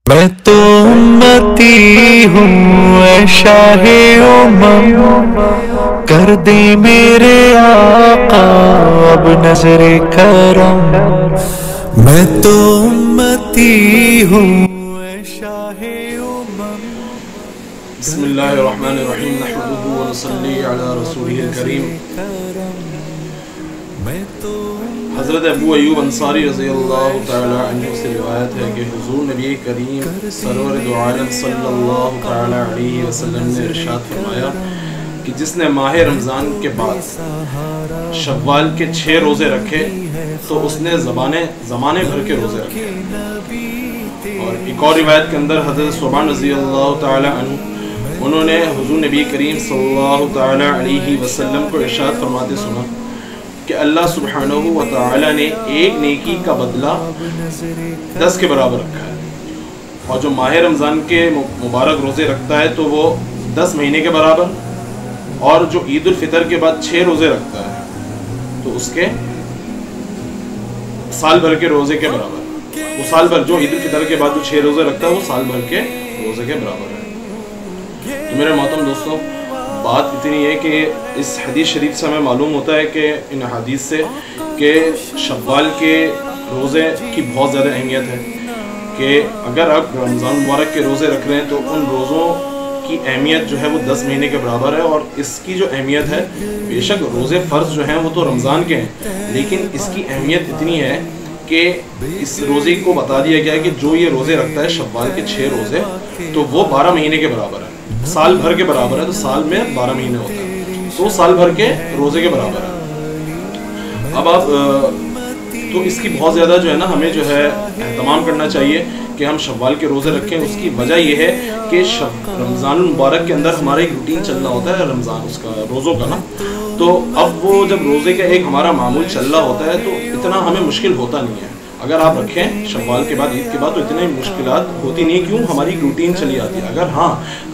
میں تو امتی ہوں اے شاہ امم، کر دے میرے آقا اب نظر کرم۔ میں تو امتی ہوں اے شاہ امم۔ بسم اللہ الرحمن الرحیم نحمده ونصلی علی رسولہ الکریم۔ حضرت ابو ایوب انصاری رضی اللہ تعالی عنہ سے روایت ہے کہ حضور نبی کریم سرور دو عالم صلی اللہ تعالی علیہ وسلم نے ارشاد فرمایا کہ جس نے ماہ رمضان کے بعد شوال کے 6 روزے رکھے تو اس نے زمانے بھر کے روزے رکھے۔ اور ایک اور روایت کے اندر حضرت ثوبان رضی اللہ تعالی عنہ انہوں نے حضور نبی کریم صلی اللہ تعالی علیہ وسلم کو ارشاد فرماتے سنا کہ اللہ سبحانہ و تعالی نے ایک نیکی کا بدلہ 10 کے برابر رکھا ہے، اور جو ماہ رمضان کے مبارک روزے رکھتا ہے تو وہ 10 مہینے کے برابر، اور جو عید الفطر کے بعد 6 روزے رکھتا ہے تو اس کے سال بھر کے روزے کے برابر، وہ سال بھر جو عید الفطر کے بعد جو 6 روزے رکھتا ہے وہ سال بھر کے روزے کے برابر ہے۔ تو میرے محترم دوستوں، بات اتنی ہے کہ اس حدیث شریف سے ہمیں معلوم ہوتا ہے کہ ان حدیث سے کہ شوال کے روزے کی بہت زیادہ اہمیت ہے، کہ اگر آپ رمضان مبارک کے روزے رکھ رہے ہیں تو ان روزوں کی اہمیت جو ہے وہ 10 مہینے کے برابر ہے۔ اور اس کی جو اہمیت ہے، بے شک روزے فرض جو ہیں وہ تو رمضان کے ہیں، لیکن اس کی اہمیت اتنی ہے کہ اس روزے کو بتا دیا گیا ہے کہ جو یہ روزے رکھتا ہے شوال کے 6 روزے تو وہ 12 مہینے کے برابر ہے، سال بھر کے برابر ہے۔ تو سال میں 12 مہینے ہوتا ہے تو سال بھر کے روزے کے برابر ہے۔ اب آپ تو اس کی بہت زیادہ جو ہے نا ہمیں جو ہے اہتمام کرنا چاہیے کہ ہم شوال کے روزے رکھیں۔ اس کی وجہ یہ ہے کہ رمضان المبارک کے اندر ہمارا ایک روٹین چل رہا ہوتا ہے، رمضان اس کا روزوں کا نا، تو اب وہ جب روزے کا ایک ہمارا معمول چل رہا ہوتا ہے تو اتنا ہمیں مشکل ہوتا نہیں ہے۔ اگر آپ رکھیں شوال کے بعد عید کے بعد تو اتنی مشکلات ہوتی نہیں، کیوں؟ ہماری روٹین چلی آتی ہے۔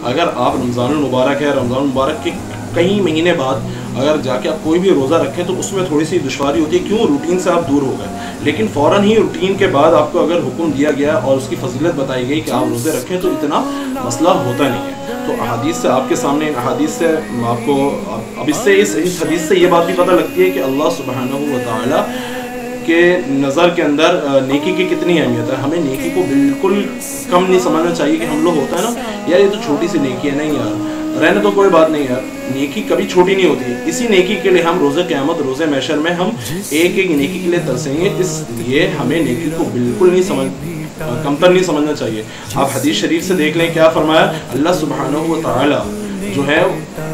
اگر آپ رمضان المبارک ہے، رمضان المبارک کے کئی مہینے بعد اگر جا کے آپ کوئی بھی روزہ رکھیں تو اس میں تھوڑی سی دشواری ہوتی ہے، کیوں؟ روٹین سے آپ دور ہو گئے، لیکن فوراً ہی روٹین کے بعد آپ کو اگر حکم دیا گیا اور اس کی فضیلت بتائی گئی کہ آپ روزے رکھیں تو اتنا مسئلہ ہوتا نہیں ہے۔ تو احادیث سے آپ کے سامنے احادیث سے آپ کو اب اس حدیث سے یہ بات بھی پتہ لگتی ہے کہ اللہ سبحانہ و تعالیٰ کے نظر کے اندر نیکی کی کتنی اہمیت ہے۔ ہمیں نیکی کو بالکل کم نہیں سمجھنا چاہیے کہ ہم لوگ ہوتا ہے نا یار یہ تو چھوٹی سی نیکی ہے، نہیں یار رہنے تو کوئی بات نہیں یار، نیکی کبھی چھوٹی نہیں ہوتی۔ اسی نیکی کے لیے ہم روزے قیامت روزے محشر میں ہم ایک نیکی کے لیے ترسیں گے، اس لیے ہمیں نیکی کو بالکل کمتر نہیں سمجھنا چاہیے۔ آپ حدیث شریف سے دیکھ لیں کیا فرمایا اللہ سبحانہ و تعالیٰ جو ہے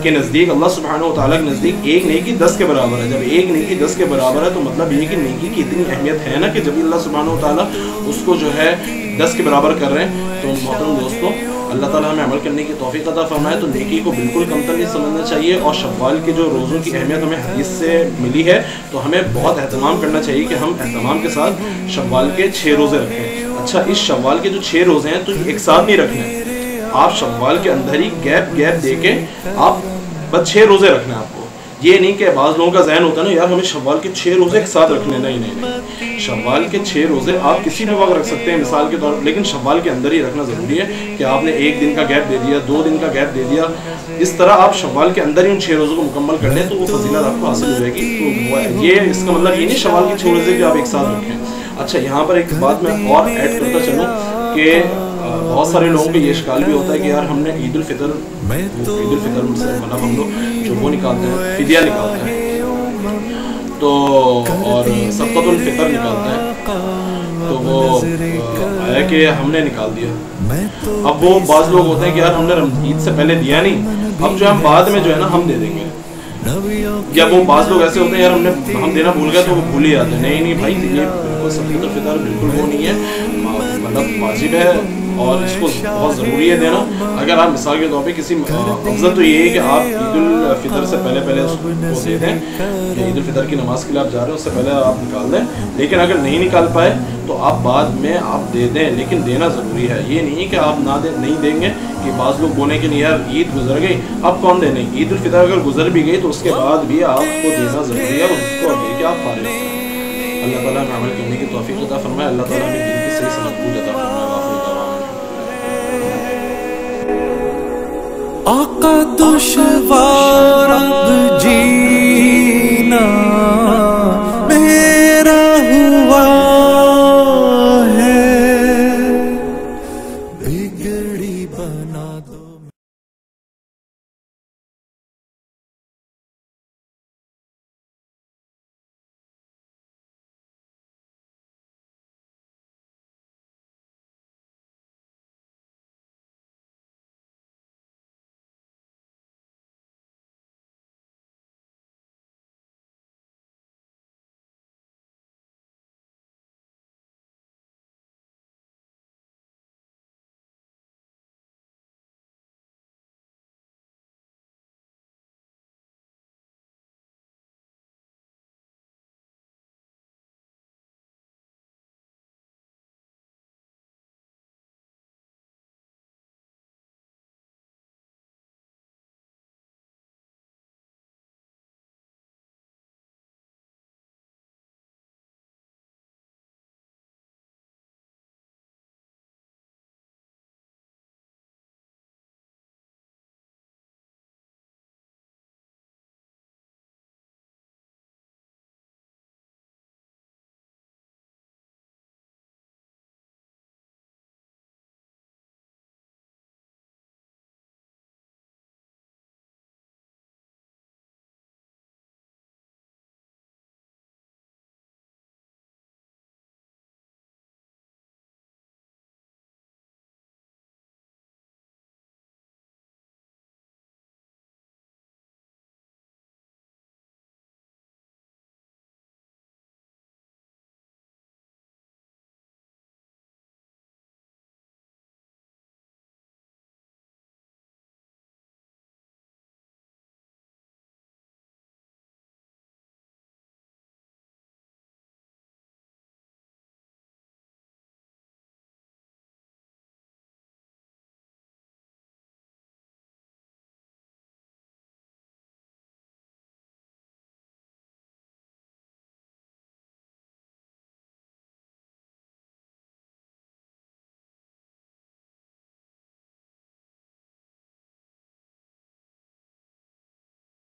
کے نزدیک، اللہ سبحانہ و تعالیٰ کے نزدیک ایک نیکی 10 کے برابر ہے۔ جب ایک نیکی 10 کے برابر ہے تو مطلب یہ کہ نیکی کی اتنی اہمیت ہے نا کہ جب اللہ سبحانہ و تعالیٰ اس کو جو ہے 10 کے برابر کر رہے ہیں تو محترم دوستوں اللہ تعالیٰ ہمیں عمل کرنے کی توفیق عطا فرمائے۔ تو نیکی کو بالکل کمتر نہیں سمجھنا چاہیے، اور شوال کے جو روزوں کی اہمیت ہمیں حدیث سے ملی ہے تو ہمیں بہت اہتمام کرنا چاہیے کہ ہم اہتمام کے ساتھ شوال کے 6 روزے رکھیں۔ اچھا، اس شوال کے جو 6 روزے ہیں تو ایک ساتھ نہیں رکھنے، آپ شوال کے اندر ہی گیپ دے کے آپ بس 6 روزے رکھنے ہیں۔ آپ کو یہ نہیں کہ بعض لوگوں کا ذہن ہوتا ہے نا یار ہمیں شوال کے 6 روزے ایک ساتھ رکھنے، نہیں، شوال کے 6 روزے آپ کسی بھی وقت رکھ سکتے ہیں مثال کے طور پر، لیکن شوال کے اندر ہی رکھنا ضروری ہے کہ آپ نے 1 دن کا گیپ دے دیا، 2 دن کا گیپ دے دیا، اس طرح آپ شوال کے اندر ہی ان 6 روزوں کو مکمل کر لیں تو وہ فضیلت آپ کو حاصل ہو جائے گی۔ تو یہ اس کا مطلب یہ نہیں شوال کے 6 روزے کہ آپ ایک ساتھ رکھیں۔ اچھا، یہاں پر ایک بات میں اور ایڈ کرتا چلوں کہ بہت سارے لوگوں کو یہ اشکال بھی ہوتا ہے کہ یار ہم نے عید الفطر سے مطلب ہم لوگ جو وہ نکالتے ہیں فدیہ نکالتے ہیں تو اور صدقۃ الفطر نکالتے ہیں تو وہ ہے کہ ہم نے نکال دیا۔ اب وہ بعض لوگ ہوتے ہیں کہ یار ہم نے عید سے پہلے دیا نہیں، اب جو ہم بعد میں جو ہے نا ہم دے دیں گے، یا وہ بعض لوگ ایسے ہوتے ہیں یار ہم دینا بھول گئے تو وہ بھول ہی جاتے ہیں۔ نہیں بھائی، یہ بالکل صدقۃ الفطر بالکل وہ نہیں ہے، مطلب واجب ہے اور اس کو بہت ضروری ہے دینا۔ اگر آپ مثال کے طور پہ کسی افضل تو یہ ہے کہ آپ عید الفطر سے پہلے اس کو دے دیں، کہ عید الفطر کی نماز کے لیے آپ جا رہے ہیں اس سے پہلے آپ نکال دیں، لیکن اگر نہیں نکال پائے تو آپ بعد میں آپ دے دیں، لیکن دینا ضروری ہے۔ یہ نہیں کہ آپ نہیں دیں گے کہ بعض لوگ بولیں کہ نہیں یار عید گزر گئی اب کون دے، نہیں، عید الفطر اگر گزر بھی گئی تو اس کے بعد بھی آپ کو دینا ضروری ہے، اس کو دے کے آپ فارغ ہیں۔ اللہ تعالیٰ ہمیں عمل کرنے کی توفیق عطا فرمائے، اللہ تعالیٰ ہمیں دین کی صحیح سمجھ عطا فرمائے۔ آقا دشوار